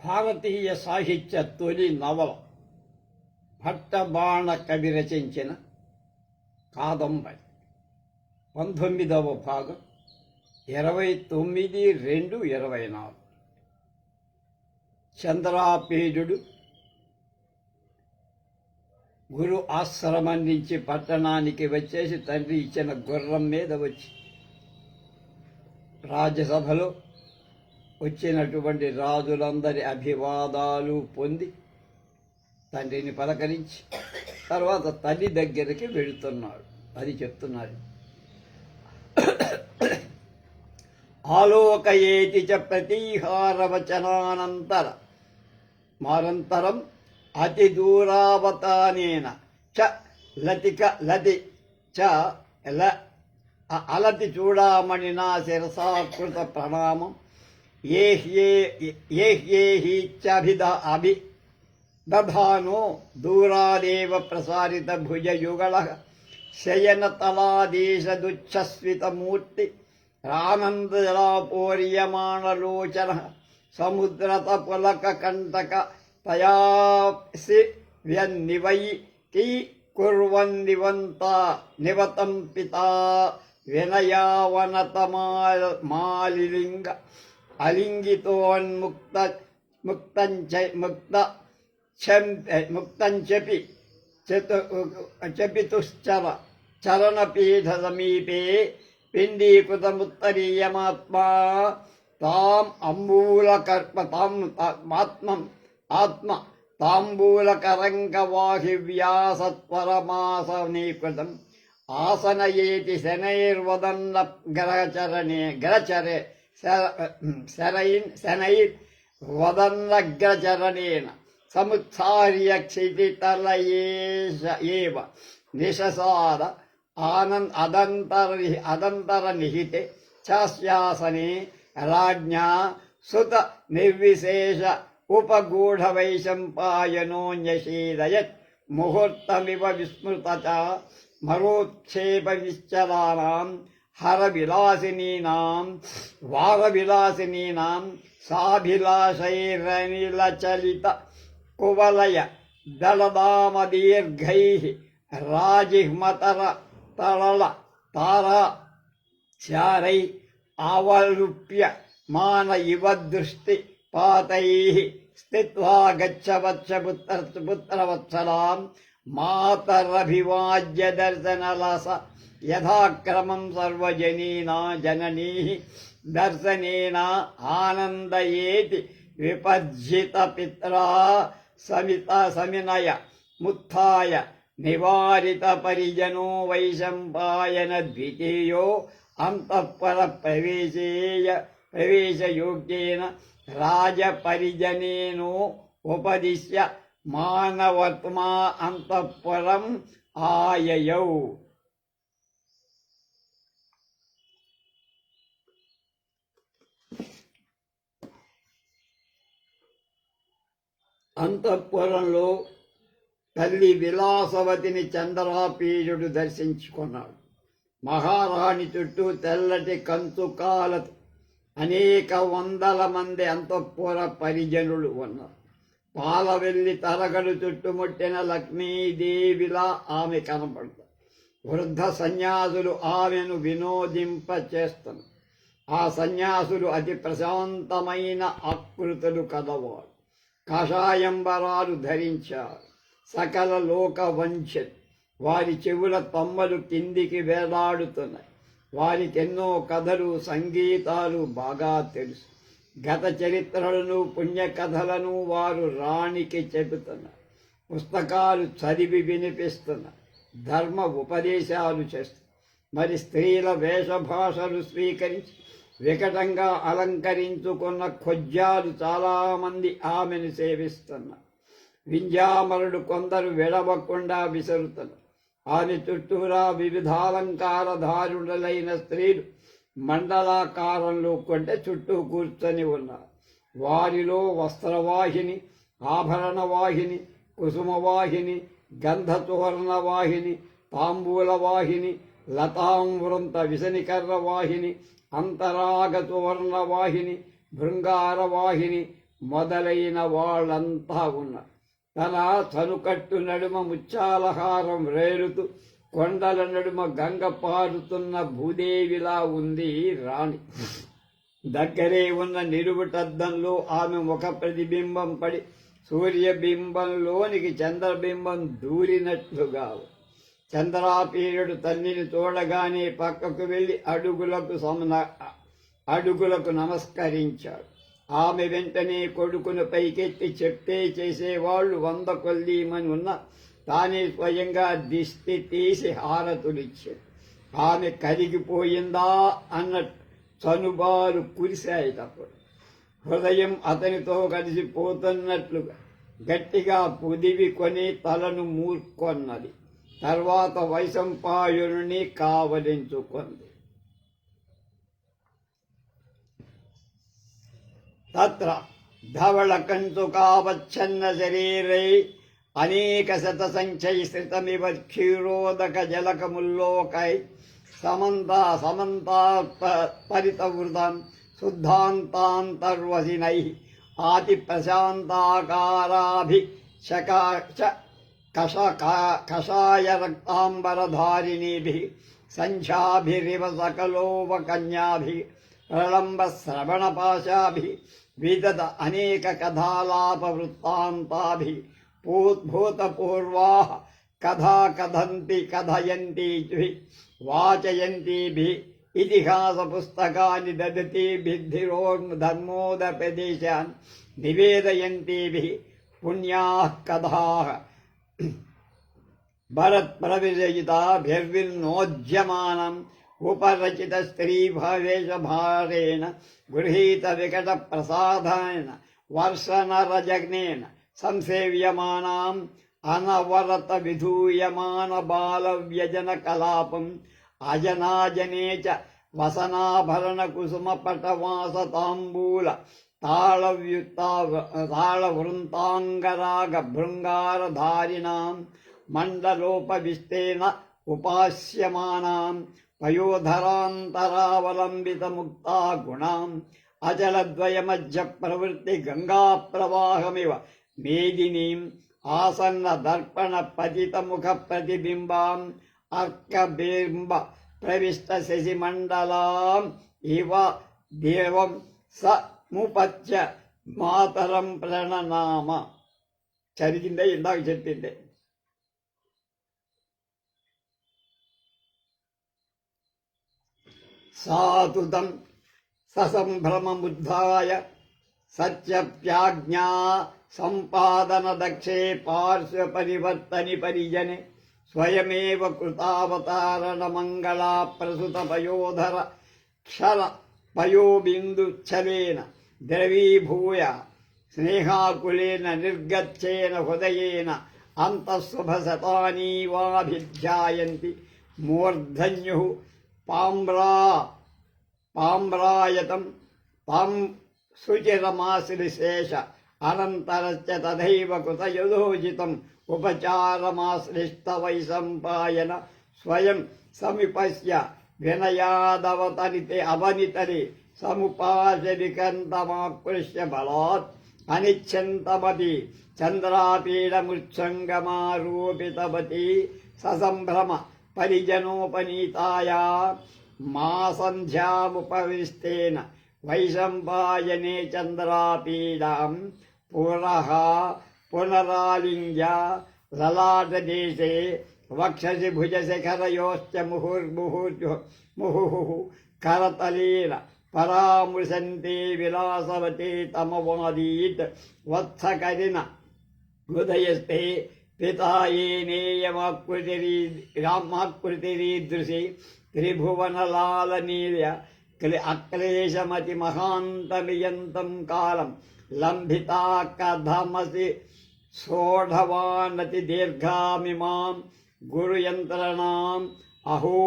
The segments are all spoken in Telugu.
భారతీయ సాహిత్య తొలి నవల భట్టబాణ కవి రచించిన కాదంబరి 19వ భాగం 29/2/24. చంద్రాపేజుడు గురు ఆశ్రమం నుంచి పట్టణానికి వచ్చేసి తండ్రి ఇచ్చిన గుర్రం మీద వచ్చి రాజ్యసభలో వచ్చినటువంటి రాజులందరి అభివాదాలు పొంది తండ్రిని పలకరించి తర్వాత తల్లి దగ్గరికి వెళుతున్నాడు. అది చెప్తున్నారు. ఆలోకయేతి చ ప్రతీహారవచనానంతర మారంతరం అతి దూరావతానేన చ లతిక లతి చ అలతి చూడామణినా శిరసాకృత ప్రణామం దధానో దూరాదేవ ప్రసారిత భుజయుగళ శయనతలాదీశదుచ్ఛస్వితమూర్తి ఆనందజలాపూర్యమాణలోచన సముద్రత పులక కంటక తయాసి వ్యన్నివైకి కుర్వన్నివంత నివతం పితా వినయావనతమాలిలింగ అలింగితోన్ముక్త ముక్తంచపి చపితుశ్చర చరణపీఠ సమీపే పిండీకృతముత్తరీయమాత్మా తాం ఆత్మ తాంబూలకరంగవాహివ్యాసత్వరమాసనీకృతం ఆసనయేతి శనైర్వదన్న శనైర్వదన్నగ్రచరణేన సముత్సార్య క్షితితలయేష ఏవ నిశసాద అదంతరనిహితే చాస్యాసనే రాజ్ఞా సుత నిర్విశేష ఉపగూఢవైశంపాయనోన్యశీదయత్ ముహూర్తమివ విస్మృత మరోక్షేప విశ్చరాణాం హరవిలాసినీనాం వారవిలాసినీనాం సాభిలాషైరనిలచలిత కువలయ దళదామదీర్ఘైః రాజిహ్మతర తరళ తారా చారై ఆవలుప్య మాన ఇవ దృష్టి పాతైః స్థిత్వా గచ్చవచ్చ పుత్రవత్సలాం మాతరభివాజ్య దర్శనలస యథాక్రమం సర్వజనీనా జననీః దర్శనేన ఆనందయేతి విపజ్జిత పిత్రా సమినయ ముత్థాయ నివారిత పరిజనో వైశంపాయన ద్వితీయో అంతఃపుర ప్రవేశయోగ్యేన రాజపరిజనేనో ఉపదిశ్య మానవత్మా అంతఃపురం ఆయయౌ. అంతఃపురంలో తల్లి విలాసవతిని చంద్రాపీజుడు దర్శించుకున్నాడు. మహారాణి చుట్టూ తెల్లటి కంచుకాలతో అనేక వందల మంది అంతఃపుర పరిజనులు ఉన్నారు. పాలవెల్లి తరగలు చుట్టుముట్టిన లక్ష్మీదేవిలా ఆమె కనపడుతుంది. వృద్ధ సన్యాసులు ఆమెను వినోదింప చేస్తున్నారు. ఆ సన్యాసులు అతి ప్రశాంతమైన ఆకృతులు కలవారు. కషాయంబరాలు ధరించారు. సకల లోక వంచలు. వారి చెవుల తమ్మలు కిందికి వేలాడుతున్నాయి. వారికెన్నో కథలు సంగీతాలు బాగా తెలుసు. గత చరిత్రలను పుణ్యకథలను వారు రాణికి చెబుతున్నారు. పుస్తకాలు చదివి వినిపిస్తున్నారు. ధర్మ ఉపదేశాలు చేస్తున్నారు. మరి స్త్రీల వేషభాషలు స్వీకరించి వికటంగా అలంకరించుకున్న ఖొజ్జాలు చాలామంది ఆమెను సేవిస్తున్నారు. వింజామరుడు కొందరు విడవకుండా విసురుతున్నారు. ఆమె చుట్టూరా వివిధాలంకారధారులైన స్త్రీలు మండలాకారంలో కొంటే చుట్టూ కూర్చొని ఉన్నారు. వారిలో వస్త్రవాహిని, ఆభరణవాహిని, కుసుమవాహిని, గంధచూర్ణవాహిని, తాంబూలవాహిని, లతాంవృంత విసనికర్ర వాహిని, అంతరాగచూర్ణవాహిని, భృంగారవాహిని, మొదలైన వాళ్ళంతా ఉన్నారు. తన చనుకట్టు నడుమ ముత్యాలహారం రేలుతూ కొండల నడుమ గంగ పారుతున్న భూదేవిలా ఉంది రాణి. దగ్గరే ఉన్న నిలువుటద్దంలో ఆమె ముఖ ప్రతిబింబం పడి సూర్యబింబంలోనికి చంద్రబింబం దూరినట్లుగా. చంద్రాపీరుడు తల్లిని చూడగానే పక్కకు వెళ్లి అడుగులకు నమస్కరించాడు. ఆమె వెంటనే కొడుకును పైకెత్తి చెప్పే చేసేవాళ్లు 100 కొల్లీమని ఉన్న తానే స్వయంగా దిష్టి తీసి హారతులిచ్చాడు. ఆమె కరిగిపోయిందా అన్నట్టు చనుబారు కురిశాయిటప్పుడు. హృదయం అతనితో కలిసిపోతున్నట్లుగా గట్టిగా పొదివి కొని తలను మూర్కొన్నది. తర్వాత వైశంపాయనుని కావలించుకుంది. తత్ర ధవళకంచుకావచ్ఛన్న శరీరై అనేక శతసంఖ్యైశ్రితమివ క్షీరోదక జలకముల్లోకై సమంతా పరితవృతం శుద్ధాంతాంతర్వసినై ఆతి ప్రశాంతాకారాభి కషాయ రక్తాంబరధారిణీభి సంఖ్యాభిరివ సకలోపకన్యాభి ప్రళంబ శ్రవణపాశాభి విదత అనేక కథాలాపవృత్తాంతాభి భూతపూర్వా కథా కథయంతీభి వాచయంతీభి ఇతిహాస పుస్తకాన్ని దదతీభిర్ధర్మోదపదేశాన్ నివేదయంతీభి పుణ్యాః కథాః భరత్ప్రవిరచితాభిర్విన్నోద్యమానం ఉపరచిత స్త్రీభవేషభారేణ గృహీత వికట ప్రసాదేన వర్షనరజగ్నేన సంసేవ్యమానాం అనవరత విధూయమాన బాల వ్యజన కలాపం అజనాజనే చ వసనాభరణ కుసుమ పటవాస తాంబూల తాళవృంతాంగరాగ భృంగారధారిణాం మండలోపవిష్టేన ఉపాస్యమానాం పయోధరాంతరావలంబిత ముక్తా గుణాం అచలద్వయమధ్య ప్రవృత్తి గంగా ప్రవాహమివ మేదినీం ఆసన్న దర్పణ పతిత ముఖ ప్రతిబింబాం అర్కబింబ ప్రవిష్ట శశిమండలాం ఇవ దేవం సముపత్య మాతరం ప్రణనామ. చదివిందే ఇందాక చెప్పిందే. సాతుతం ససంభ్రమముద్ధాయ సత్యప్యాజ్ఞా సంపాదన దక్షే పార్శ్వ పరివర్తని పరిజనే స్వయమేవ కృతావతారణ మంగళా ప్రసుత పయోధర క్షర పయోబిందుచ్ఛలేన ద్రవీభూయ స్నేహాకులేన నిర్గచ్చేన హృదయేన అంతఃశుభశతానీవాభిధ్యాయంతి మూర్ధన్యు పామ్రాయతం తాం శుచిరమాశ్లిశేష అనంతరశ్చ తథైవ కృతయుధోజితం ఉపచారమాశ్లిష్ట వైశంపాయన స్వయం సమిపశ్య వినయాదవతరితే అవనితరి సముపాశవికంతమాకృష్య బలాత్ అనిచ్ఛంతమపి చంద్రాపీడముత్సంగమారూపితవతి ససంభ్రమ పరిజనోపనీతాయా మా సంధ్యాముపవిష్టేన వైశంపాయనే చంద్రాపీడాం పునరాలింగ్య లలాటదేశే వక్షసి భుజశిఖరయోశ్చ ముహుః కరతలేన పరామృశంతే విలాసవతే తమవాదీత్ వత్సకరిన హృదయస్థే పితాయేనేయమాకృతిరీదృశి త్రిభువనలాలనీయ అక్లేశమతి మహాంతమియంతం కాలం లంభితా కథమసి సోఢవానతి దీర్ఘామిమాం గురుయంత్రణాం అహో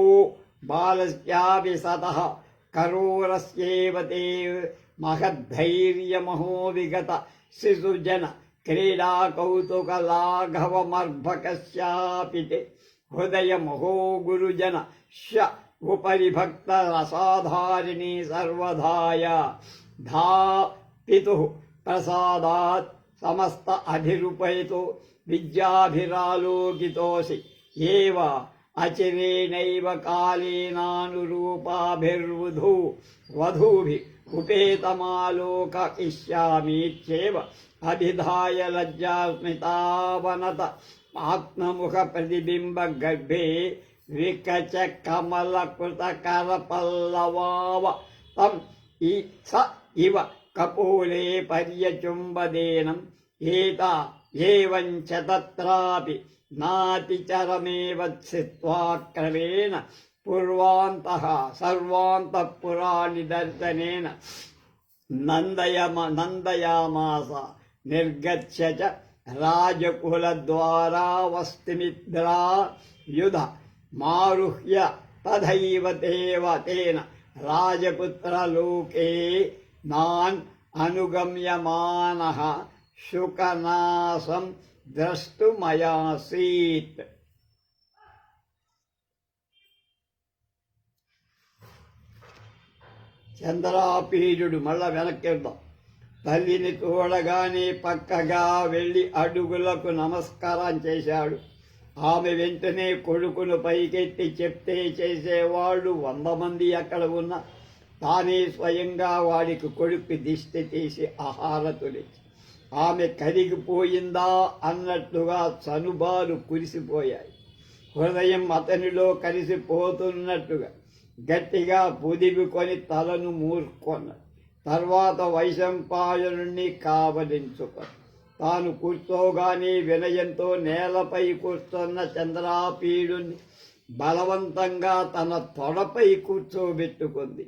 బాలస్యాపి సతః కరూరస్యేవ తే మహద్ధైర్యమహో విగత శిశుజన క్రీడా కౌతుక లాఘవమర్భకస్యాపి హృదయమహో గురుజన శ ఉపరి భక్త రసాధారిణి సర్వధాయ ధా పితుః ప్రసాదాత్ సమస్త అధిరుపైతో విద్యాభిరాలోకితోసి ఏవ అచిరేణైవ కాళేనానురూపాభిర్వధూభి ఉపేతమాలోకయిష్యామీత్యేవ అభిధాయ లజ్జాస్మితావనత ఆత్మముఖ ప్రతిబింబ గర్భే వికచ కమలకృత కరపల్లవావ తం స ఇవ కపోలే పర్యచుంబదేనం ఏతా ఏవంచ తత్రాపి నాతిచరమేవ స్థిత్వా క్రమేణ పూర్వాంతః సర్వాంతఃపురాణి దర్శనేన నందయామాస నిర్గచ్చ చ రాజకులద్వారావస్తిమిద్రా యుధ మారుహ్య తథైవ తేన రాజపుత్రలోకే నాన్ అనుగమ్యమానః శుకనాశం ద్రష్టుమయాసీత్. చంద్రాపీడుడు మళ్ళా వెనక్కిద్దాం. తల్లిని చూడగానే పక్కగా వెళ్ళి అడుగులకు నమస్కారం చేశాడు. ఆమె వెంటనే కొడుకును పైకెత్తి చెప్తే చేసేవాళ్ళు 100 మంది అక్కడ ఉన్న తానే స్వయంగా వాడికి కొడుకు దిష్టి తీసి ఆహారతులిచ్చి ఆమె కరిగిపోయిందా అన్నట్లుగా చనుబాలు కురిసిపోయాయి. హృదయం అతనిలో కలిసిపోతున్నట్టుగా గట్టిగా పొదివికొని తలను మూర్కొన్నాడు. తర్వాత వైశంపాయనుణ్ణి కావలించుకొని తాను కూర్చోగానే వినయంతో నేలపై కూర్చున్న చంద్రాపీడుని బలవంతంగా తన తొడపై కూర్చోబెట్టుకుంది.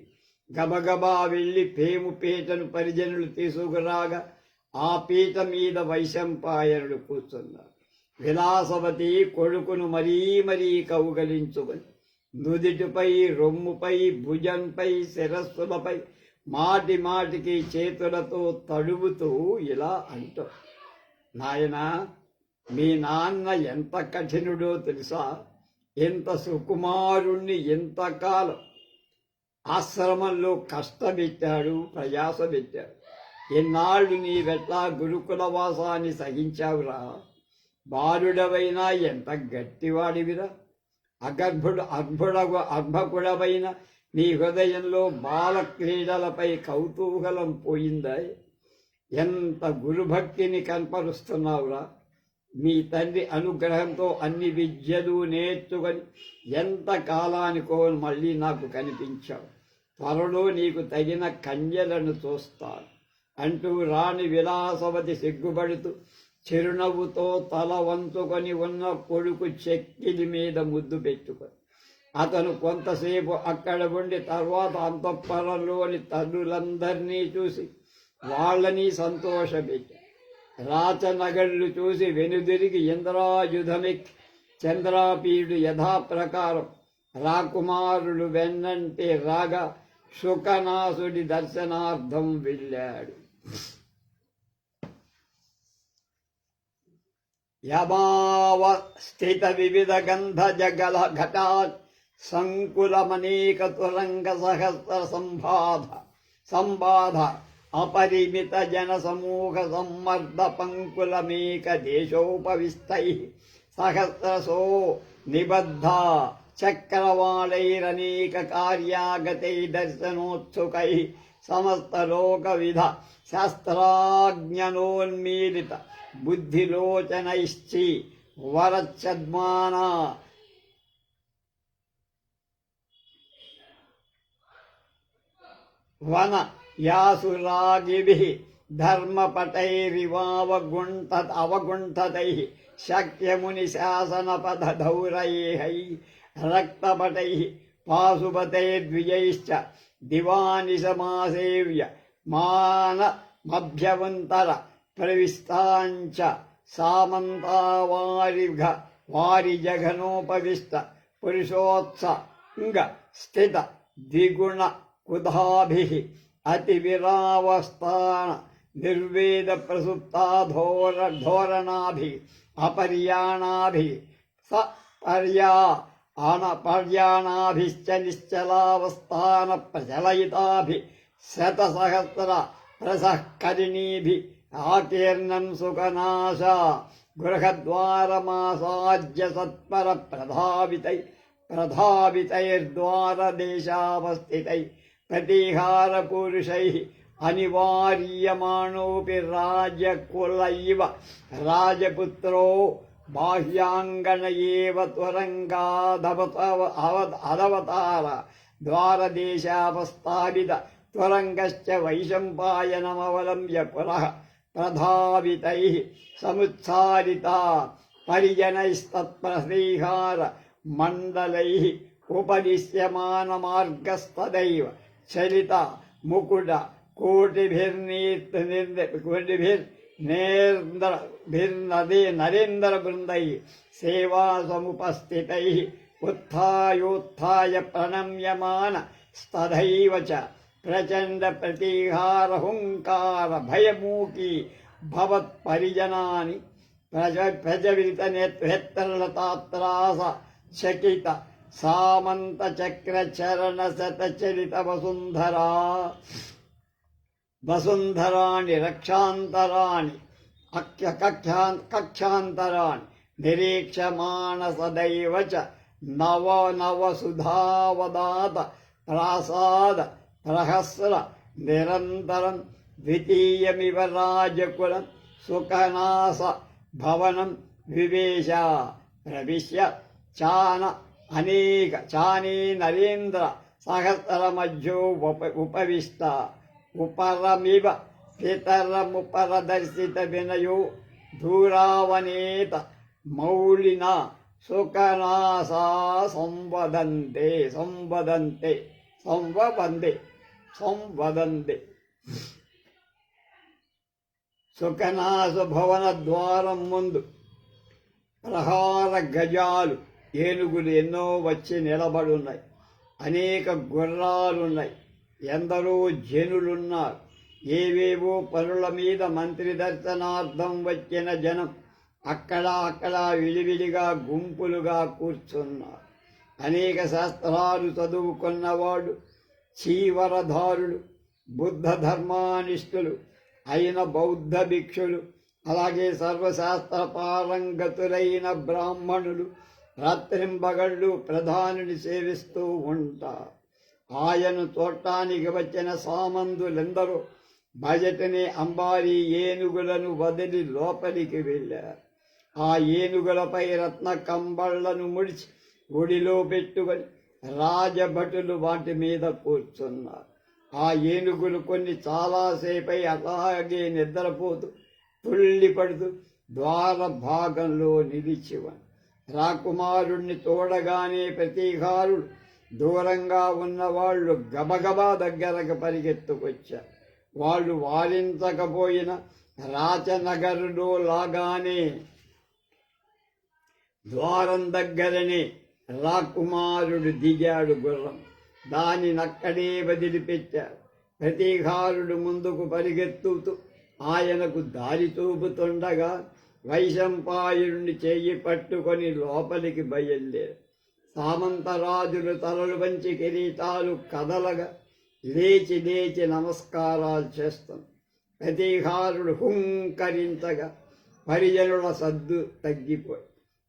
గబగబా వెళ్ళి పేము పీటను పరిజనులు తీసుకురాగా ఆ పీట మీద వైశంపాయనుడు కూర్చున్నాడు. విలాసవతి కొడుకును మరీ కౌగలించుకొని నుదిటిపై, రొమ్ముపై, భుజంపై, శిరస్సులపై మాటికి చేతులతో తడువుతూ ఇలా అంటూ, నాయనా, మీ నాన్న ఎంత కఠినుడో తెలుసా? ఎంత సుకుమారుణ్ణి ఎంతకాలం ఆశ్రమంలో కష్టపెట్టాడు, ప్రయాస పెట్టాడు. ఎన్నాళ్ళు నీవెట్లా గురుకుల వాసాన్ని సహించావురా? బాలుడవైనా ఎంత గట్టివాడివిరా? అర్భకుడవైన నీ హృదయంలో బాల క్రీడలపై కౌతూహలం పోయిందా? ఎంత గురుభక్తిని కనపరుస్తున్నావురా? మీ తండ్రి అనుగ్రహంతో అన్ని విద్యలు నేర్చుకొని ఎంత కాలానికో మళ్ళీ నాకు కనిపించావు. త్వరలో నీకు తగిన కన్యలను చూస్తాను అంటూ రాణి విలాసవతి సిగ్గుపడుతూ చిరునవ్వుతో తల వంచుకొని ఉన్న కొడుకు చెక్కిలి మీద ముద్దు పెట్టుకొని అతను కొంతసేపు అక్కడ ఉండి తర్వాత అంతఃపురంలోని తల్లులందరినీ చూసి వాళ్ళని సంతోషపెట్టాడు. రాచనగళ్ళు చూసి వెనుదిరిగి ఇంద్రాయుధమెక్కి చంద్రాపీడు యథాప్రకారం రాకుమారులు వెన్నంటే రాగా శుకనాసుడి దర్శనార్థం వెళ్ళాడు. యమావ స్థిత వివిధ గంధ జగల ఘటాత్ సంకులమనేక తురంగ సహస్ర సంబాధ అపరిమిత జన సమూహ సమ్మర్ద పంకులమేక దేశోపవిష్టై సహస్రశో నిబద్ధ చక్రవాళైరనేక కార్యాగతై దర్శనోత్సుకై సమస్త లోకవిధ శాస్త్రాజ్ఞనోన్మీలిత బుద్ధిలోచనైశ్చి వరచ్చద్మానా వన యాసురాగిభిః ధర్మపటైరివావగుంఠతైః శక్యమునిశాసనపదధౌరైః రక్తపటైః పాశుపతైర్ద్విజైశ్చ దివానిశమాసేవ్య మానమభ్యవంతర ప్రవిష్టాంచ వారిజఘనోపవిష్ట పురుషోత్సంగ స్థిత ద్విగుణ కుధాభిః అతివిరావస్థాన నిర్వేద ప్రసుప్తాధోరణాభిః అపర్యాణాభిః పర్యాణాభిశ్చ నిశ్చలావస్థాన ప్రచలయితాభిః శతసహస్ర ప్రసః కరిణీభిः ఆకీర్ణం సుఖనాశ గృహద్వారమాసాజ్య సత్పర ప్రధావితైర్ద్వారదేశావస్థితై ప్రతిహారపురుషైः అనివార్యమాణోపి రాజకుల ఇవ రాజపుత్రో బాహ్యాంగన ఏవ త్వరంగాదవతార ద్వారదేశావస్థాపిత త్వరంగశ్చ వైశంపాయనమవలంబ్య పునః ప్రధావితైః సముత్సారిత పరిజనైస్తత్ప్రతిహార మండలైః ఉపదిశ్యమానమార్గస్తదైవ చలిత ముకుట నరేంద్ర బృందై సేవా సముపస్థితై ఉత్థాయోత్థాయ ప్రణమ్యమాన స్తథైవ చ ప్రచండ ప్రతిహార హుంకార భయమూకీ భవత్ పరిజనాని ప్రజవిత నేత్రలతాత్రాస చకిత సామంత చక్ర చరణ శతచరిత వసుంధరాణి రక్షాంతరాణి కక్షాంతరాణి నిరీక్షమాణ సదైవ చ నవ సుధావదాత ప్రాసాద ప్రహస్ర నిరంతరం ద్వితీయమివ రాజకులం సుఖనాస భవనం వివేశ ప్రవిశ్య చానీ నరేంద్ర సహస్రమధ్యో ఉపవిష్ట ఉపరమివ పితరముపరదర్శిత వినయో ధూరావనేత మౌళిన సుఖనాసా సంవదంతే సుఖనాస భవన ద్వారం ముందు ప్రహార గజాలు ఏనుగులు ఎన్నో వచ్చి నిలబడున్నాయి. అనేక గుర్రాలున్నాయి. ఎందరో జనులున్నారు. ఏవేవో పనుల మీద మంత్రి దర్శనార్థం వచ్చిన జనం అక్కడ విడివిడిగా గుంపులుగా కూర్చున్నారు. అనేక శాస్త్రాలు చదువుకున్నవాడు, చీవరధారులు, బుద్ధ ధర్మానిష్ఠులు అయిన బౌద్ధ భిక్షులు, అలాగే సర్వశాస్త్ర పారంగతులైన బ్రాహ్మణులు రాత్రింబగళ్ళు ప్రధానిని సేవిస్తూ ఉంటారు. ఆయన చూడటానికి వచ్చిన సామంతులెందరూ బయటనే అంబారీ ఏనుగులను వదిలి లోపలికి వెళ్ళారు. ఆ ఏనుగులపై రత్న కంబళ్లను ముడిచి ఒడిలో పెట్టుకొని రాజభటులు వాటి మీద కూర్చున్నారు. ఆ ఏనుగులు కొన్ని చాలాసేపై అలాగే నిద్రపోతూ తుళ్ళిపడుతూ ద్వార భాగంలో నిలిచివని. రాకుమారుణ్ణి చూడగానే ప్రతీకారుడు దూరంగా ఉన్నవాళ్లు గబగబా దగ్గరకు పరిగెత్తుకొచ్చారు. వాళ్ళు వారించకపోయిన రాచనగరులో లాగానే ద్వారం దగ్గరనే రాకుమారుడు దిగాడు గుర్రం. దానినక్కడే వదిలిపెట్టారు. ప్రతీకారుడు ముందుకు పరిగెత్తుతూ ఆయనకు దారి చూపుతుండగా వైశంపాయనుడిని చెయ్యి పట్టుకొని లోపలికి బయలుదేరు. సామంతరాజులు తలలు వంచి కిరీటాలు కదలగా లేచి లేచి నమస్కారాలు చేస్తాం. ప్రతీకారుడు హుంకరించగా పరిజనుల సద్దు తగ్గిపోయి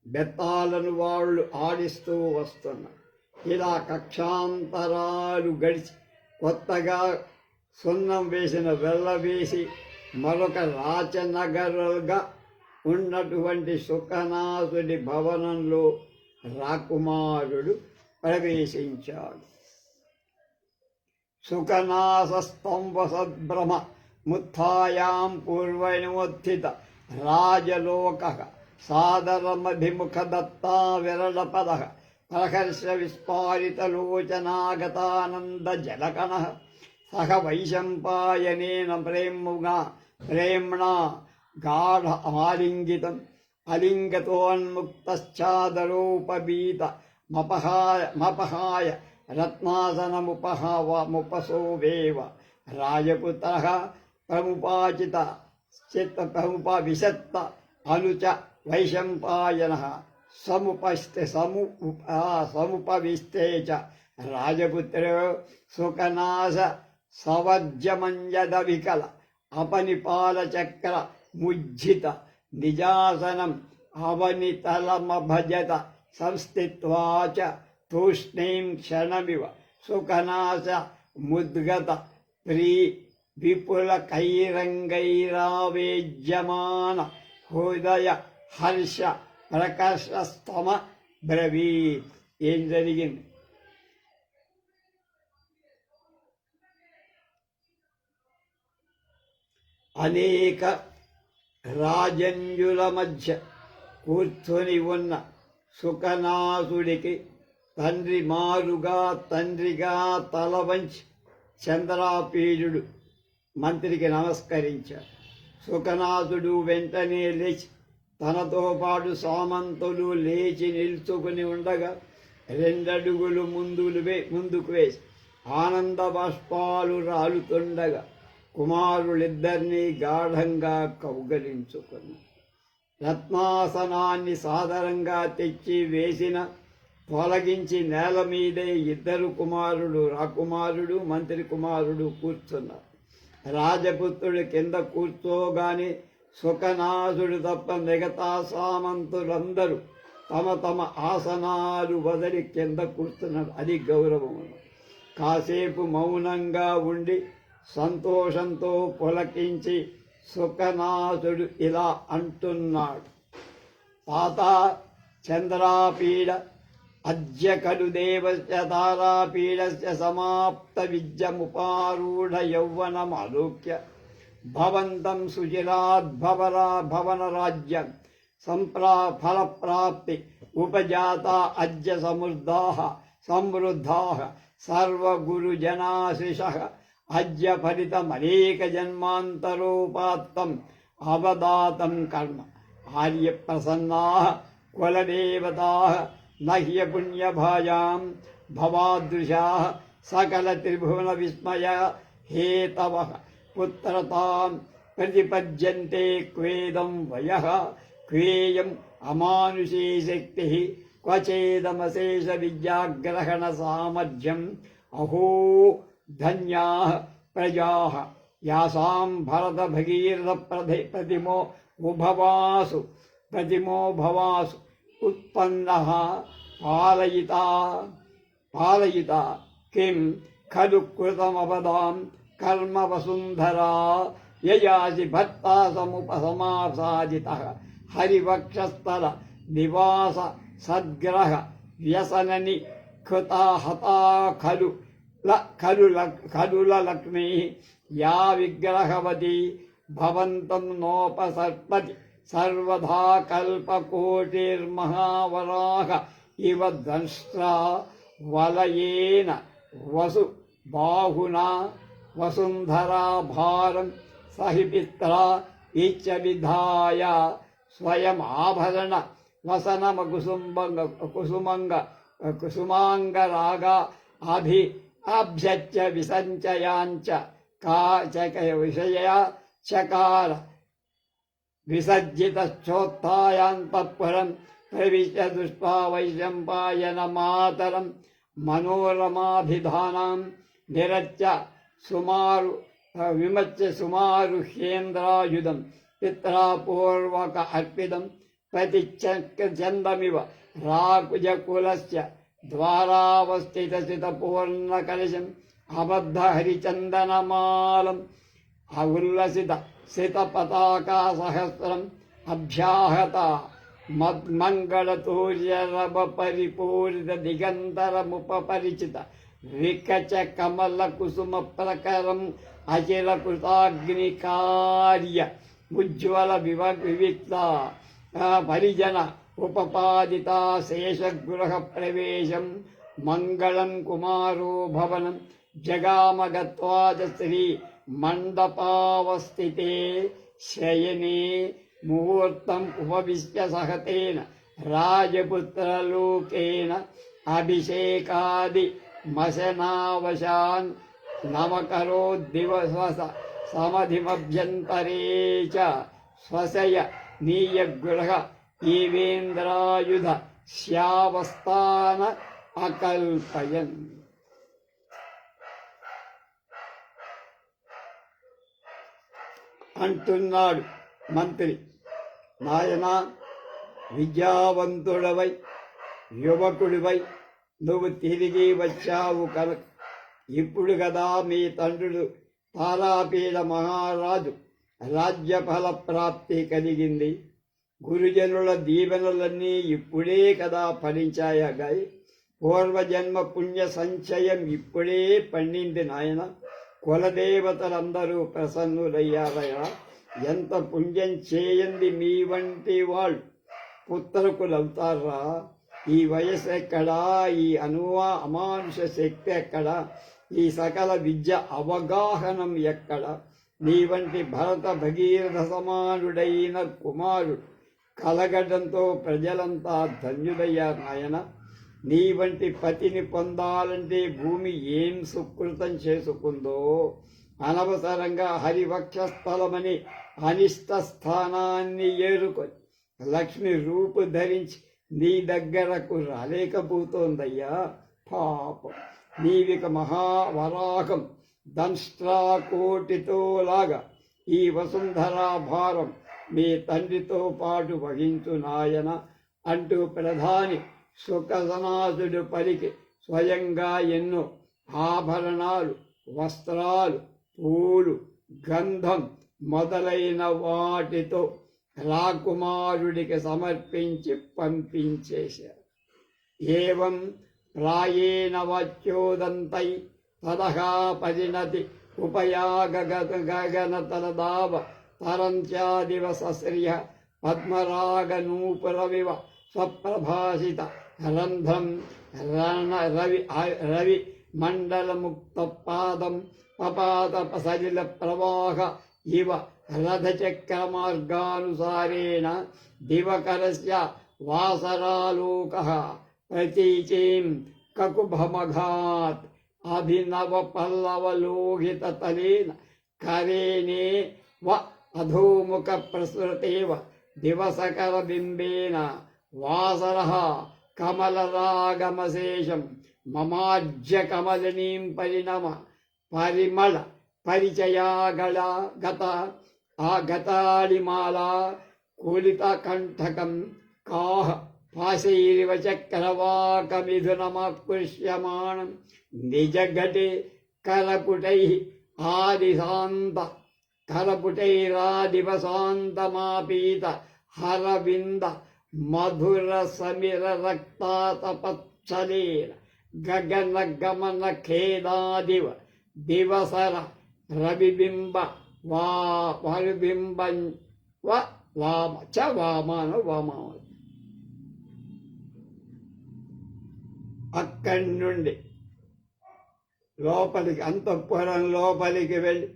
బెత్తాలను వాళ్ళు ఆడిస్తూ వస్తున్నారు. ఇలా కక్షాంతరాలు గడిచి కొత్తగా సున్నం వేసిన వెళ్ళవేసి మరొక రాచనగరుగా ఉన్నటువంటి సుఖనాథుడి భవనంలో రాకుమారుడు ప్రవేశించాడు. సుఖనాథ స్తంభ సద్భ్రమ ముత్థాయాం పూర్వనిముత్థిత రాజలోక సాదరమభిముఖ దత్తా విరళపద ప్రహర్ష విస్ఫారితలోచనాగతానంద జలకణ సహ వైశంపాయనేన ప్రేమ్ణా గాఢ ఆలింగితం అలింగతోన్ముక్తశ్చాదరోపబీత మపహాయ రత్నాసనముపసోవేవ రాజపుత్రః ప్రముపాచిత విషత్త అనుచ వైశంపాయనః సముపవిస్తే చ రాజపుత్రో సుఖనాశ సవర్జమంజద వికల अपनिपालचक्र मुज्झित निजासनम् अवनितलमभजत संस्थित्वा च तूष्णीं क्षणमिव सुखनाश मुद्गत विपुलकैरङ्गैरावेज्यमान हृदय हर्ष प्रकर्षस्तम బ్రవీత్. ఏం జరిగింది? అనేక రాజన్యుల మధ్య కూర్చొని ఉన్న సుఖనాథుడికి తండ్రిగా తల వంచి చంద్రాపీడుడు మంత్రికి నమస్కరించాడు. సుఖనాథుడు వెంటనే లేచి తనతో పాటు సామంతులు లేచి నిల్చుకుని ఉండగా 2 అడుగులు ముందుకు వేసి ఆనంద బాష్పాలు రాలుతుండగా కుమారులిద్దరినీ గాఢంగా కౌగలించుకుని రత్నాసనాన్ని సాదరంగా తెచ్చి వేసిన తొలగించి నేల మీదే 2 కుమారులు, రాకుమారుడు మంత్రి కుమారుడు కూర్చున్నారు. రాజపుత్రుడు కింద కూర్చోగానే సుఖనాథుడు తప్ప మిగతా సామంతులందరూ తమ తమ ఆసనాలు వదిలి కింద కూర్చున్నారు. అది గౌరవము. కాసేపు మౌనంగా ఉండి సంతోషంతో పులకించి సుఖనాథుడు ఇలా అంటున్నాడు. తాత, చంద్రాపీడ అద్య ఖలు దేవస్య తారాపీడస్య సమాప్త విద్యముపారూఢ యౌవనమాలోక్య భవంతం సుచిరాద్భవనరాజ్యం ఫలప్రాప్తి ఉపజాత అద్య సమృద్ధాః సర్వగురుజనాశిషః అద్య ఫలితమనేక జన్మాంతరోపాత్తం అవదాతం కర్మ ఆర్యప్రసన్నాః కులదేవతాః నహ్య పుణ్యభాజాం భవాదృశాః సకల త్రిభువన విస్మయ హేతవః పుత్రతాం ప్రతిపద్యంతే క్వేదం వయః క్వేయం అమానుషీ శక్తి క్వచేదమశేష విద్యాగ్రహణ సామర్థ్యం అహో ధన్యాః ప్రజాః యాసాం భరత భగీరథ ప్రతిమో భవాసు ఉత్పన్నః పాలయితా కిం ఖలు కృతమపదాం కర్మ వసుంధరా యయాసి భర్తా సమాసాదితః హరివక్షస్థల నివాస సద్గ్రహ వ్యసనని కృతా హతా ఖలు లక్ష్మీ యా విగ్రహవతి భవంతం నోపసర్పతి సర్వదా కల్పకోటిర్మహావరాహ ఇవ దంష్ట్రా వలయేన వసు బాహునా వసుంధరా భారం సహిపిత్రా ఇచ్చ విధాయ స్వయం ఆభరణ వసనమ కుసుమాంగరాగా అభ్యచ్య విసంచయాంచ కాచక విషయ చకార విసర్జితశ్చోత్థాయాంతఃపురం ప్రవిశ్య దృష్ట్వా వైశంపాయన మాతరం మనోరమాభిధానాం నిరచ్య విమచ్య సుమారుహ్యేంద్రాయుధం పిత్రాపూర్వక అర్పితం ప్రతిచందమివ రాకుజకులస్య ద్వారావస్థితసితపూర్ణకలశం అబద్ధహరిచందనమాలం ఉల్లసిత సితపతాకాసహస్రం అభ్యాహత మద్మంగళతూర్యరవ పరిపూరిత దిగంతరముపరిచిత వికచ కమల కుసుమ ప్రకరం అచిర కృతాగ్నికార్య ఉజ్వల వివిక్త పరిజన ఉపపాదిత శేషగృహ ప్రవేశం మంగళం కుమారో భవనం జగామగత్వాద శ్రీ మండపావస్థితే శయనే ముహూర్తం ఉపవిశ్య సహతేన రాజపుత్రలోకేన అభిషేకాది మశనావశాన్ నమకరోద్దివస సమధిమభ్యంతరే చ స్వశయ నీయగృహ ఈవేంద్రాయుధ శ్యావస్థాన అకల్పయన్. అంటున్నాడు మంత్రి. నాయనా, విద్యావంతుడవై యువకుడివై నువ్వు తిరిగి వచ్చావు కనుక ఇప్పుడు కదా మీ తండ్రుడు తారాపీడ మహారాజు రాజ్యఫల ప్రాప్తి కలిగింది. గురుజనుల దీవెనలన్నీ ఇప్పుడే కదా ఫలించాయగాయి. పూర్వజన్మ పుణ్య సంచయం ఇప్పుడే పండింది నాయన. కులదేవతలందరూ ప్రసన్నులయ్యారయ్యా. ఎంత పుణ్యం చేయండి మీ వంటి వాళ్ళు పుత్రకులవుతారా? ఈ వయసు ఎక్కడా? ఈ అమానుష శక్తి ఎక్కడా? ఈ సకల విద్య అవగాహనం ఎక్కడ? నీ వంటి భరత భగీరథ సమానుడైన కుమారుడు కలగడంతో ప్రజలంతా ధన్యుడయ్యారు నాయన. నీ వంటి పతిని పొందాలంటే భూమి ఏం సుకృతం చేసుకుందో. అనవసరంగా హరివక్షస్థలమని అనిష్ట స్థానాన్ని ఏరుకొని లక్ష్మి రూపు ధరించి నీ దగ్గరకు రాలేకపోతోందయ్యా. పాపం, నీవిక మహావరాహం దంష్ట్రాకోటితో లాగా ఈ వసుంధరా భారం మీ తండ్రితో పాటు వహించు నాయన అంటూ ప్రధాని సుఖసనాథుడు పలికి స్వయంగా ఎన్నో ఆభరణాలు, వస్త్రాలు, పూలు, గంధం మొదలైన వాటితో రాకుమారుడికి సమర్పించి పంపించేశారు. ఏవం ప్రాయేణ వాచ్యోదంతై తదహా పరిణతి ఉపయాగగనతరదావ తరంత్యాదివసశ్రియ పద్మరాగనూపురమివ స్వప్రభాసిత రంధ్రం రవి మండలముక్తపాదం పపాత సలిల ప్రవాహ ఇవ రథచక్రమార్గానుసారేణ దివకరస్య వాసరాలోకః ప్రతీచీం కకుభమఘాత్ అభినవ పల్లవలోహిత తలేన కరేణే వ అధోముఖ ప్రసృతేవ దివసకర బింబేన వాసరః కమలరాగమశేషం మమాజ్య కమలినీం పరిణమ పరిమళ పరిచయాగళ గత ఆ గతాళిమాలా కూలిత కంఠకం కాహ పాశైరివ చక్రవాకమిథునమకృష్యమాణం నిజఘటే కరపుటై ఆదిశాంత కరపుటైరాదివశాంతమాపీత హరవింద మధుర సమీర రక్తాతపచ్చలేన గగన గమన ఖేదాదివ దివసర రవిబింబ వారుబింబ వామాన అక్కడి నుండి లోపలికి అంతఃపురం లోపలికి వెళ్ళి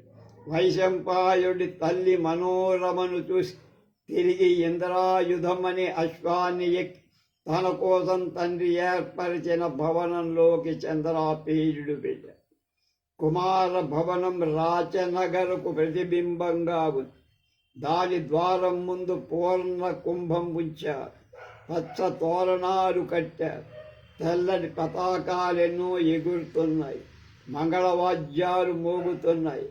వైశంపాయుడి తల్లి మనోరమను చూసి తిరిగి ఇంద్రాయుధం అనే అశ్వాన్ని ఎక్కి తన కోసం తండ్రి ఏర్పరిచిన భవనంలోకి చంద్రాపీయుడు వెళ్ళాడు. కుమార భవనం రాచనగరకు ప్రతిబింబంగా ఉంది. దాని ద్వారం ముందు పూర్ణ కుంభం ఉంచారు. పచ్చ తోరణాలు కట్టారు. తెల్లటి పతాకాలెన్నో ఎగురుతున్నాయి. మంగళవాద్యాలు మోగుతున్నాయి.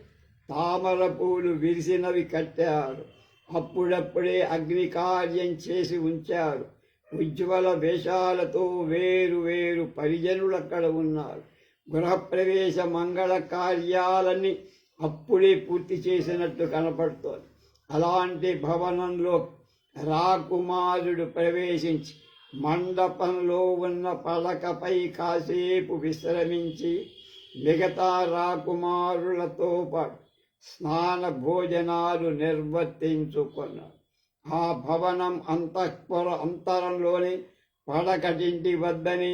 తామర పూలు విరిసినవి కట్టారు. అప్పుడప్పుడే అగ్ని కార్యం చేసి ఉంచారు. ఉజ్వల వేషాలతో వేరు వేరు పరిజనులు అక్కడ ఉన్నారు. గృహప్రవేశ మంగళ కార్యాలన్నీ అప్పుడే పూర్తి చేసినట్టు కనపడుతోంది. అలాంటి భవనంలో రాకుమారుడు ప్రవేశించి మండపంలో ఉన్న పలకపై కాసేపు విశ్రమించి మిగతా రాకుమారులతో పాటు స్నాన భోజనాలు నిర్వర్తించుకున్నాడు. ఆ భవనం అంతరంలోని పడకటింటి వద్దని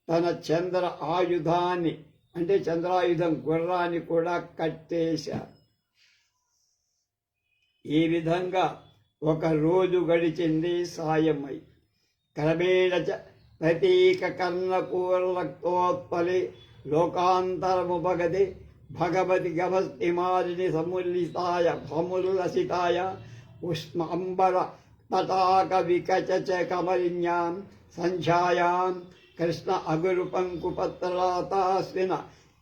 తన చంద్ర ఆయుధాన్ని అంటే చంద్రాయుధం గుర్రాన్ని కూడా కట్టేశారు. ఈ విధంగా ఒక రోజు గడిచింది. సాయమై క్రమేణ ప్రతీక కర్ణపూర్లక్తోత్పలి లోకాంతరముపగతి భగవతి గభస్తిమాలిని సముల్లసితాయ ఉష్మ అంబర తటాక వికచ కమలిన్యాం సంధ్యాయాం కృష్ణ అగురు పంకుపత్రలాతాస్విన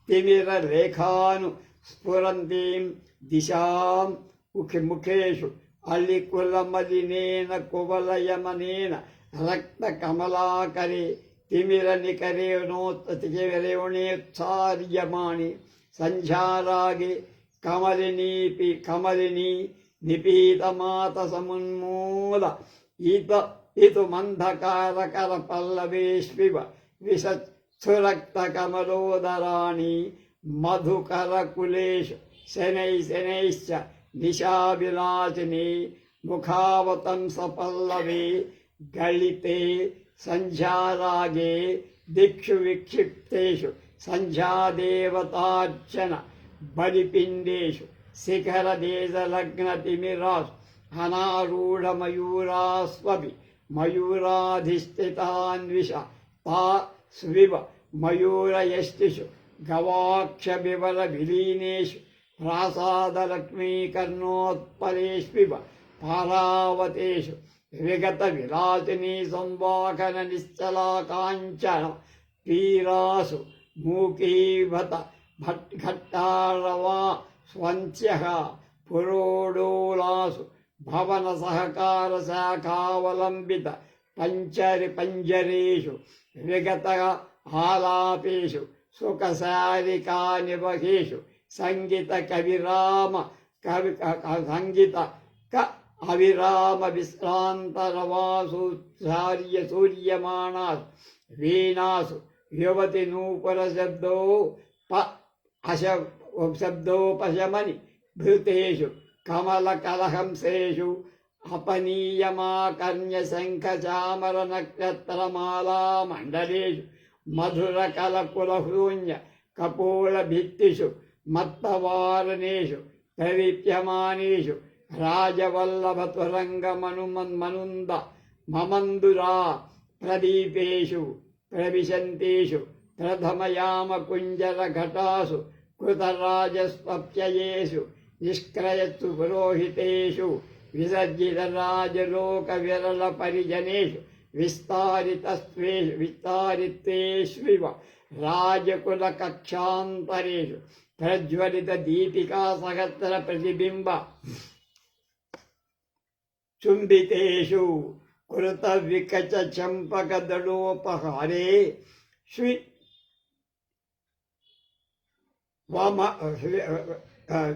తిమిర రేఖాను స్ఫురంతీం దిశాం ముఖేషు అల్లికులమలినేన కువలయమనేన రక్త కమలాకరే తిమిర నికరేణోత్సార్యమాణి సంధ్యారాగే కమలినీ నిపీతమాత సమున్మూల ఇతు మంధకారకర పల్లవేష్వివ విసత్సురక్త కమలోదరాణి మధుకరకులేషు శనైశ్చ దిశావిలాసిని ముఖావతంస పల్లవే గళితే సంధ్యారాగే దిక్షు విక్షిప్తేషు సంధ్యాదేవతార్చన బలిపిండేషు శిఖరదేశలగ్నతిమిరాసు అనారూఢమయూరాస్వపి మయూరాధిష్ఠితాన్విష తా స్వివ మయూరయష్టిషు గవాక్షవివల విలీనేషు ప్రాసాదలక్ష్మీకర్ణోత్పలేష్వివ పారావతేషు విగత విలాసినీ సంవాహన నిశ్చలాకాంచన పీరాసు మూకీభత ఘట్టారవా స్వంచ్య పురోడోలాసు భవన సహకార శాఖావలంబిత పంజరేషు విగత ఆలాపేషు సుఖశారికా నివహేషు సంగీత అవిరామ విశ్రాంతరవాసు సూర్యమాణాసు వీణాసు యువతి నూపుర శబ్దోపశమని భృతేషు కమల కలహంసేషు అపనీయమాకర్ణ్య శంఖ చామర నక్షత్రమాలా మండలేషు మధుర కలకులహూన్య కపోళ భిత్తిషు మత్తవారణేషు ప్రవిప్యమానేషు రాజవల్లభతురంగమనుమంద మమందురా ప్రదీపేషు ప్రవిశంతేషు ప్రథమయామకుంజరఘటాసు కృతరాజస్వప్యయేషు నిష్క్రయత్సు పురోహితేషు విసర్జితరాజలోకవిరల పరిజనేషు విస్తారితేష్వివ రాజకుల కక్షాంతరేషు ప్రజ్వలిత దీపికా సహస్ర ప్రతిబింబ చుంబితేషు కృత వికచ చంపక దళోపహారే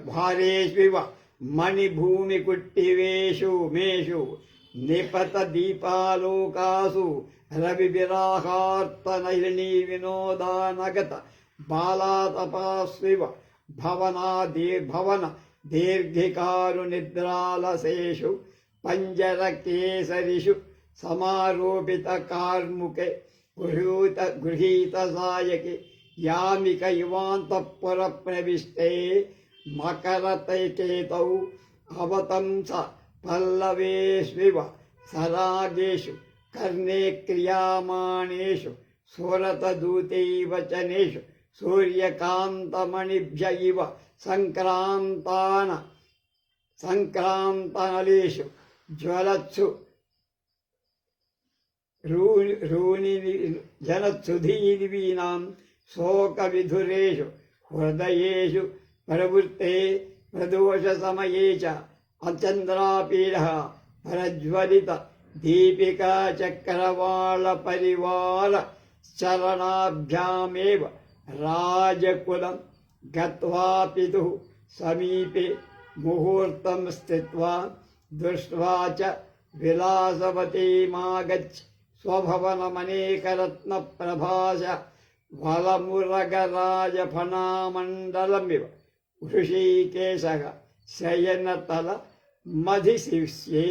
భారేష్వివ మణిభూమి కుట్టివేషు మేషు నిపత దీపాలోకాసు రవి విరాహార్తనైర్ణీ వినోదానగత బాలాతపాస్వివ భవన దీర్ఘికారు నిద్రాలసేషు పంజర కేసరిషు సమారోపిత కార్ముకే గృహీత సాయకి యామిక యువాంతఃపుర ప్రవిష్టే మకరతైకేతౌ అవతంస పల్లవేష్వివ సరాగేషు కర్ణే క్రియామాణేషు సురతదూతైవచనేషు సూర్యకాంతమణిభ్య ఇవ సంక్రాంతనలేషు జ్వలత్సు జనత్సుధీర్వీనాం శోకవిధురేషు హృదయేషు ప్రవృత్తే ప్రదోషసమయే చ అచంద్రాపీడః ప్రజ్వలిత దీపికా చక్రవాళ పరివార చరణాభ్యామేవ రాజకులం గత్వా పితుః సమీపే ముహూర్తం స్థిత్వా దృష్ట్వా చ విలాసవతీమాగచ్చ స్వభవనమనేకరత్న ప్రభాస వలమురగరాజఫణామండలమివ హృషీకేశః శయనతల మధిశిష్యే.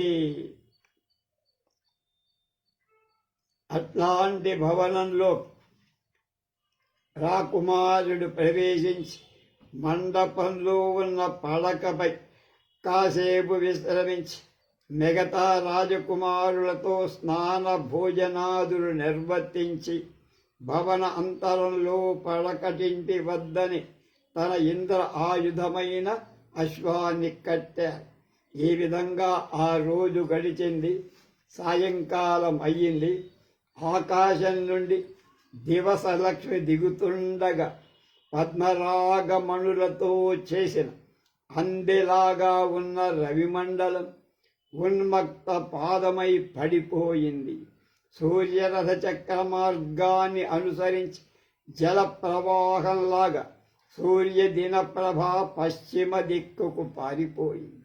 అట్లాంటి భవనంలో రాకుమారుడు ప్రవేశించి మండపంలో ఉన్న పడకపై కాసేపు విశ్రమించి మిగతా రాజకుమారులతో స్నాన భోజనాదులు నిర్వర్తించి భవన అంతరంలో పడకటింటి వద్దని తన ఇంద్ర ఆయుధమైన అశ్వాన్ని కట్టారు. ఈ విధంగా ఆ రోజు గడిచింది. సాయంకాలం అయ్యింది. ఆకాశం నుండి దివసలక్ష్మి దిగుతుండగా పద్మరాగమణులతో చేసిన అందెలాగా ఉన్న రవిమండలం ఉన్మక్త పాదమై పడిపోయింది. సూర్యరథ చక్ర మార్గాన్ని అనుసరించి జల ప్రవాహంలాగా సూర్య దినప్రభ పశ్చిమ దిక్కుకు పారిపోయింది.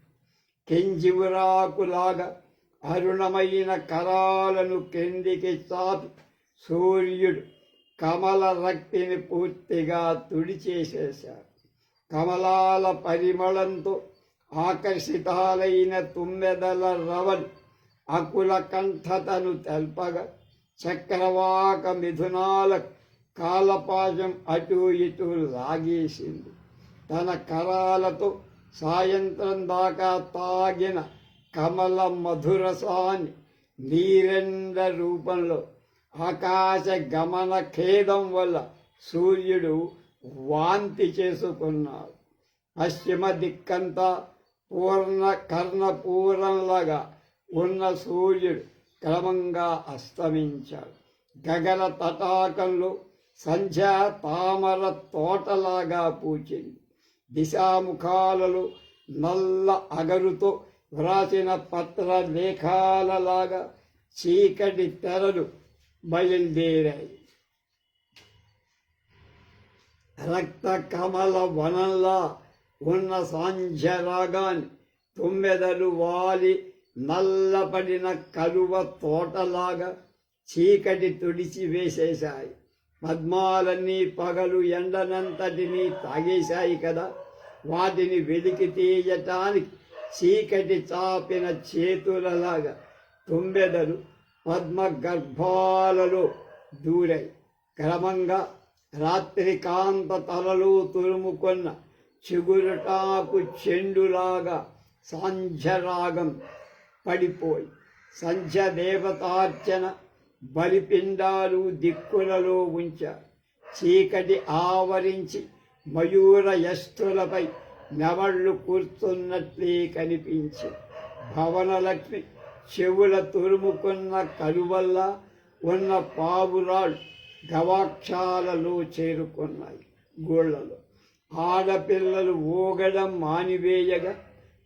కెంజివురాకులాగా అరుణమైన కరాలను క్రిందికి చాపి సూర్యుడు కమల రక్తిని పూర్తిగా తుడిచేసేశాడు. కమలాల పరిమళంతో ఆకర్షితాలైన తుమ్మెదల రవలు అకుల కంఠతను తెల్పగా చక్రవాక మిథునాల కాలపాశం అటూ ఇటూ లాగేసింది. తన కరాలతో సాయంత్రం దాకా తాగిన కమల మధురసాన్ని నీరెండ రూపంలో ఆకాశ గమన ఖేదం వల్ల సూర్యుడు వాంతి చేసుకున్నాడు. పశ్చిమ దిక్కంతా పూర్ణ కర్ణపూరంలాగా ఉన్న సూర్యుడు క్రమంగా అస్తమించాడు. గగన తటాకంలో సంధ్య తామర తోటలాగా పూచింది. దిశాముఖాలలో నల్ల అగరుతో వ్రాసిన పత్ర లేఖాలలాగా చీకటి తెరలు బయలుదేరాయి. రక్త కమల వనంలా ఉన్న సాంధ్యరాగాన్ని తుమ్మెదలు వాలి నల్లపడిన కలువ తోటలాగా చీకటి తుడిచి వేసేశాయి. పద్మాలన్నీ పగలు ఎండనంతటినీ తాగేశాయి కదా, వాటిని వెలికి తీయటానికి చీకటి చాపిన చేతులలాగా తుమ్మెదలు పద్మ గర్భాలలో దూరాయి. క్రమంగా రాత్రికాంత తలలు తురుముకొన్న చిగురుటాకు చెండులాగా సాంధ్యరాగం పడిపోయి సంధ్య దేవతార్చన బలిపిండాలు దిక్కులలో ఉంచారు. చీకటి ఆవరించి మయూర యష్టులపై నెమళ్ళు కూర్చున్నట్లే కనిపించి భవనలక్ష్మి చెవుల తురుముకున్న కలువల్లా ఉన్న పావురాళ్ళు గవాక్షాలలో చేరుకున్నాయి. గోళ్లలో ఆడపిల్లలు ఊగడం మానివేయగా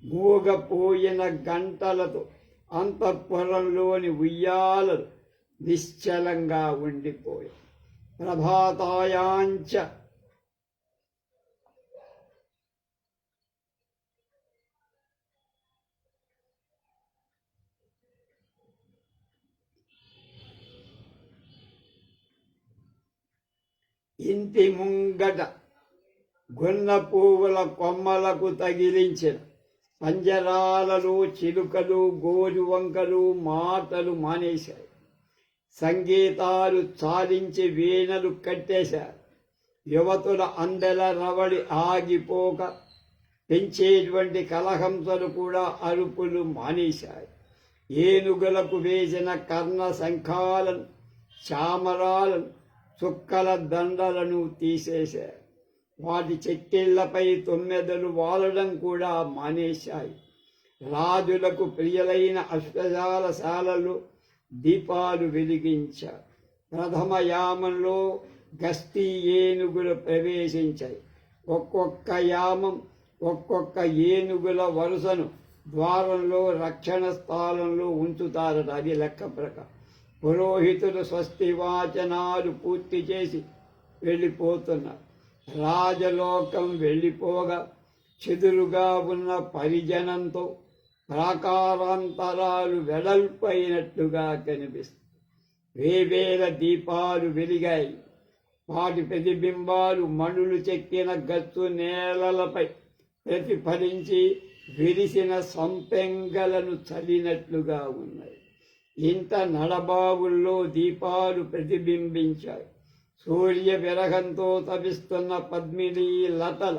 మూగపోయిన గంటలతో అంతఃపురంలోని ఉయ్యాలలు నిశ్చలంగా ఉండిపోయాయి. ప్రభాతాయాంచ ఇంటి ముంగట గున్న పువ్వుల కొమ్మలకు తగిలించిన పంజరాలలో చిలుకలు గోరువంకలు మాటలు మానేశాయి. సంగీతాలు చాలించి వీణలు కట్టేశారు. యువతుల అందెల రవడి ఆగిపోక పెంచేటువంటి కలహంసలు కూడా అరుపులు మానేశాయి. ఏనుగులకు వేసిన కర్ణ శంఖాలను చామరాలను చుక్కల దండలను తీసేశారు. వాటి చెక్కిళ్లపై తుమ్మెదలు వాలడం కూడా మానేశాయి. రాజులకు ప్రియులైన అష్టజాలశాలలో దీపాలు వెలిగించారు. ప్రథమ యామంలో గస్తీ ఏనుగులు ప్రవేశించాయి. ఒక్కొక్క యామం ఒక్కొక్క ఏనుగుల వరుసను ద్వారంలో రక్షణ స్థానంలో ఉంచుతారట. అది లెక్క ప్రకారం. పురోహితులు స్వస్తి వాచనాలు పూర్తి చేసి వెళ్ళిపోతున్నారు. రాజలోకం వెళ్ళిపోగా చెదురుగా ఉన్న పరిజనంతో ప్రాకారాంతరాలు వెడల్పైనట్టుగా కనిపిస్తాయి. వేవేల దీపాలు వెలిగాయి. వాటి ప్రతిబింబాలు మణులు చెక్కిన గచ్చు నేలలపై ప్రతిఫలించి విరిసిన సంపెంగలను చల్లినట్లుగా ఉన్నాయి. ఇంత నడబావుల్లో దీపాలు ప్రతిబింబించాయి. సూర్య విరహంతో తపిస్తున్న పద్మిని లతల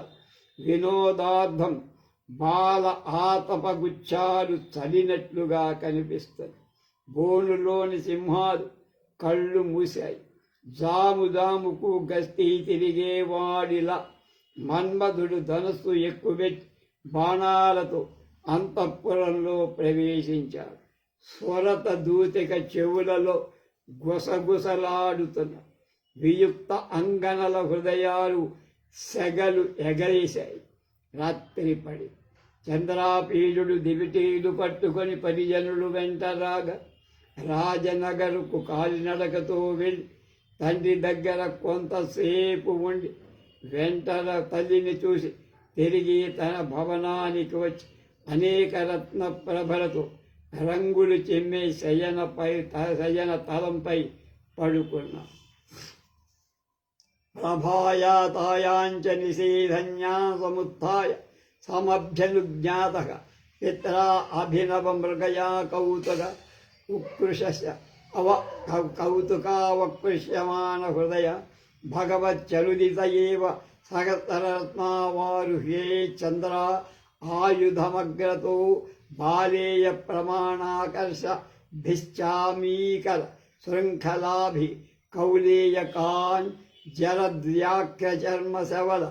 వినోదార్థం బాల ఆతపగుచ్చాలు చలినట్లుగా కనిపిస్తాయి. బోనులోని సింహాలు కళ్ళు మూశాయి. జాముదాముకు గస్తీ తిరిగేవాడిలా మన్మధుడు ధనస్సు ఎక్కుబెట్టి బాణాలతో అంతఃపురంలో ప్రవేశించాడు. స్వరత దూతిక చెవులలో గుసగుసలాడుతున్న వియుక్త అంగనల హృదయాలు సెగలు ఎగరేశాయి. రాత్రి పడి. చంద్రాపీడుడు దివిటీలు పట్టుకొని పరిజనులు వెంట రాగా రాజనగరుకు కాలినడకతో వెళ్ళి తండ్రి దగ్గర కొంతసేపు ఉండి వెంటన తల్లిని చూసి తిరిగి తన భవనానికి వచ్చి అనేక రత్న ప్రభలతో రంగులు చెమ్మే శయన తలంపై పడుకున్నా. ప్రభాయాతాయాంచ నిషేధన్యా సముత్థాయ సమభ్యనుజ్ఞాతః పిత్రా అభినవ మృగయా కౌతుక ఉత్కృశస్య కౌతుకావకృష్యమాన హృదయ భగవచ్చరుదిత ఏవ సహస్రరత్నావారుహ్యే చంద్ర ఆయుధమగ్రతో బాలేయ ప్రమాణాకర్ష భిశ్చామీకర శృంఖలాభి కౌలేయకాన్ జలద్వ్యాఖ్యచర్మశవల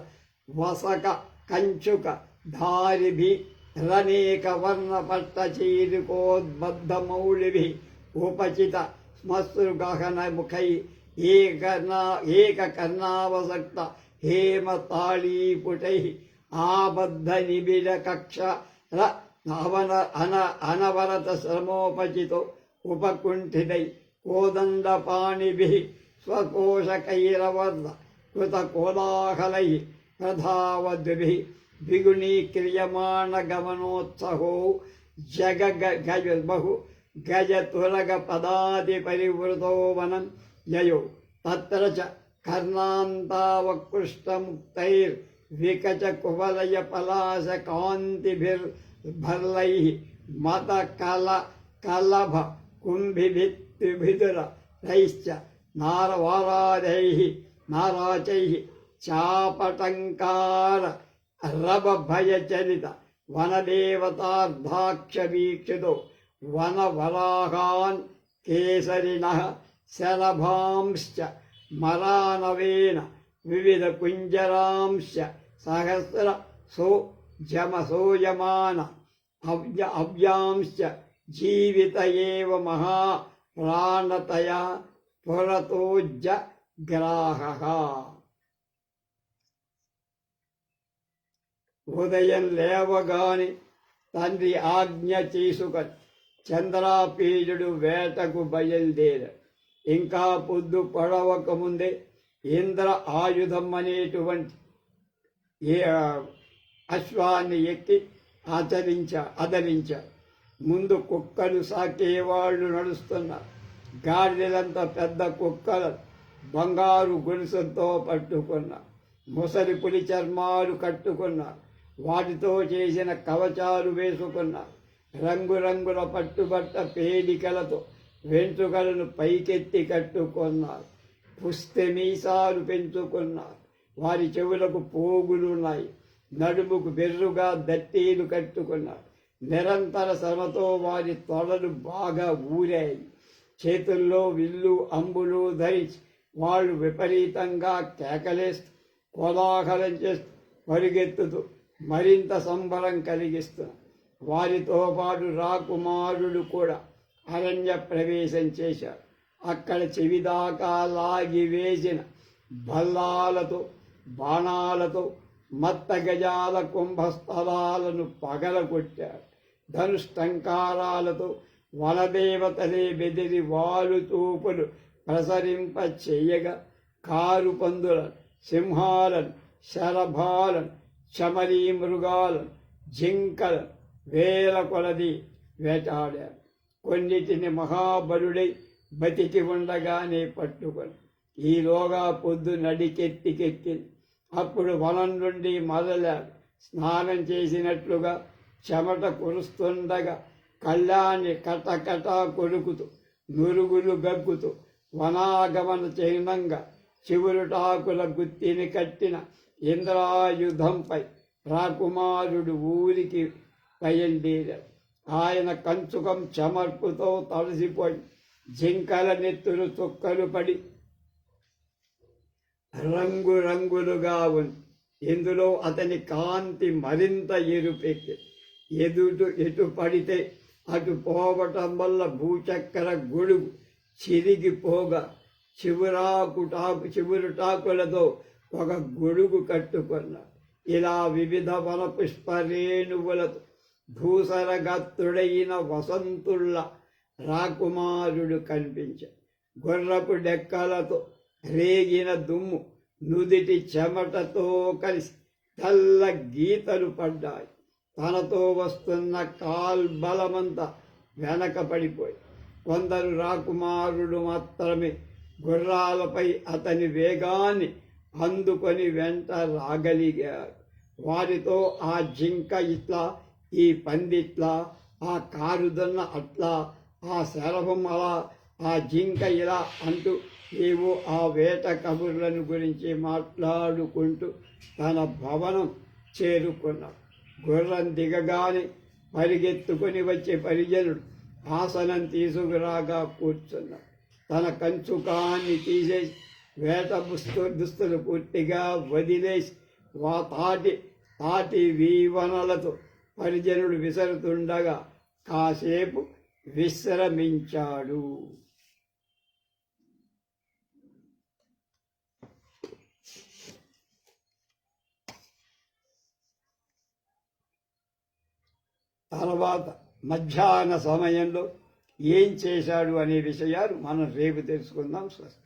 వసక కంచుక ధారిభి రనేక వర్ణపట్టచీరికోద్బద్ధమౌళిభి ఉపచిత శ్మశ్రుగహన ముఖై ఏకకర్ణావసక్త హేమతాళీపుటై ఆబద్ధ నిబిడ కక్ష అనవరత శ్రమోపచితో ఉపకుంఠితై కోదండపాణిభిః స్వకోశకైరవర్ధ కృతకోలాహలై ప్రధావద్భిః ద్విగుణీక్రియమాణగమనోత్సహో బహు గజతురగ పదాది పరివృతో వనం యయో తత్ర చ కర్ణాంతావకృష్టముక్తైర్వికచ కువలయ పలాశ కాంతిభిర్భర్లైః మత కలభ కుంభిభిద్ర రైశ్చ నారవారాధైః నారాచైః చాపటంకార రభయచరిత వనదేవతార్ధాక్షవీక్షితో వనవరాహాన్ కేసరిణః శలభాంశ్చ మరానవేన వివిధ కుంజరాంశ్చ సహస్ర సోయమాన అవ్యాంశ్చ జీవిత ఏవ మహా ప్రాణతయా పురతోజ్జ గ్రాహః. ఉదయం లేవగాని తండ్రి ఆజ్ఞ చేసుకొని చంద్రాపీడుడు వేటకు బయలుదేరాడు. ఇంకా పొద్దు పడవకముందే ఇంద్ర ఆయుధం అనేటువంటి అశ్వాన్ని ఎక్కి అదరించాడు. ముందు కుక్కలు సాకేవాళ్ళు నడుస్తున్నారు. గాడిదలంతా పెద్ద కుక్కలు బంగారు గొలుసుతో పట్టుకున్నారు. ముసలి పులి చర్మాలు కట్టుకున్నారు. వాటితో చేసిన కవచాలు వేసుకున్నారు. రంగురంగుల పట్టుబట్ట పేడికలతో వెంట్రుకలను పైకెత్తి కట్టుకున్నారు. పుస్తమీసాలు పెంచుకున్నారు. వారి చెవులకు పోగులున్నాయి. నడుముకు బెర్రుగా దట్టీలు కట్టుకున్నారు. నిరంతర శ్రమతో వారి తొడలు బాగా ఊరాయి. చేతుల్లో విల్లు అంబులు ధరించి వాళ్ళు విపరీతంగా కేకలేస్తూ కోలాహలం చేస్తూ పరిగెత్తుతూ మరింత సంబరం కలిగిస్తున్నారు. వారితో పాటు రాకుమారుడు కూడా అరణ్య ప్రవేశం చేశారు. అక్కడ చెవిదాకా లాగి వేసిన భల్లాలతో బాణాలతో మత్త గజాల కుంభస్థలాలను పగలగొట్టారు. ధనుష్టంకారాలతో వనదేవతలే బెదిరి వాలు తూపులు ప్రసరింప చేయగా కారు పందులను, సింహాలను, శరభాలను, చమరీ మృగాలను, జింకలను వేల కొలది వేటాడారు. కొన్నిటిని మహాబలుడై బతికి ఉండగానే పట్టుకొని ఈలోగా పొద్దు నడికెత్తికెక్కింది. అప్పుడు వనం నుండి మొదలాడు. స్నానం చేసినట్లుగా చెమట కురుస్తుండగా కళ్ళాన్ని కటకట కొరుకుతూ నురుగులు గగ్గుతూ వనాగమన చిహ్నంగా చివురుటాకుల గుత్తిని కట్టిన ఇంద్రాయుధంపై రాకుమారుడు ఊరికి బయలుదేరాడు. ఆయన కంచుకం చమర్పుతో తలసిపోయి జింకల నెత్తులు చుక్కలు పడి రంగురంగులుగా ఉంది. ఇందులో అతని కాంతి మరింత ఎరుపెక్కి ఎటు పడితే అటు పోవటం వల్ల భూచక్ర గొడుగు చిరిగిపోగా చివురుటాకులతో ఒక గొడుగు కట్టుకున్నాడు. ఇలా వివిధ వన పుష్పరేణువులతో భూసరగత్తుడైన వసంతుళ్ళ రాకుమారుడు కనిపించాడు. గుర్రపు డెక్కలతో రేగిన దుమ్ము నుదిటి చెమటతో కలిసి తెల్ల గీతలు పడ్డాయి. తనతో వస్తున్న కాల్బలమంతా వెనక పడిపోయి కొందరు రాకుమారుడు మాత్రమే గుర్రాలపై అతని వేగాన్ని అందుకొని వెంట రాగలిగారు. వారితో ఆ జింక ఇట్లా, ఈ పందిట్లా, ఆ కారుదన్న అట్లా, ఆ శరభం అలా, ఆ జింక ఇలా అంటూ ఏవో ఆ వేట కబుర్లను గురించి మాట్లాడుకుంటూ తన భవనం చేరుకున్నాడు. గుర్రం దిగగానే పరిగెత్తుకొని వచ్చే పరిజనుడు ఆసనం తీసుకురాగా కూర్చున్నాడు. తన కంచుకాన్ని తీసేసి వేట దుస్తులు పూర్తిగా వదిలేసి తాటి వీవనలతో పరిజనుడు విసరుతుండగా కాసేపు విశ్రమించాడు. తర్వాత మధ్యాహ్న సమయంలో ఏం చేశాడు అనే విషయాలు మనం రేపు తెలుసుకుందాం. స్వస్తి.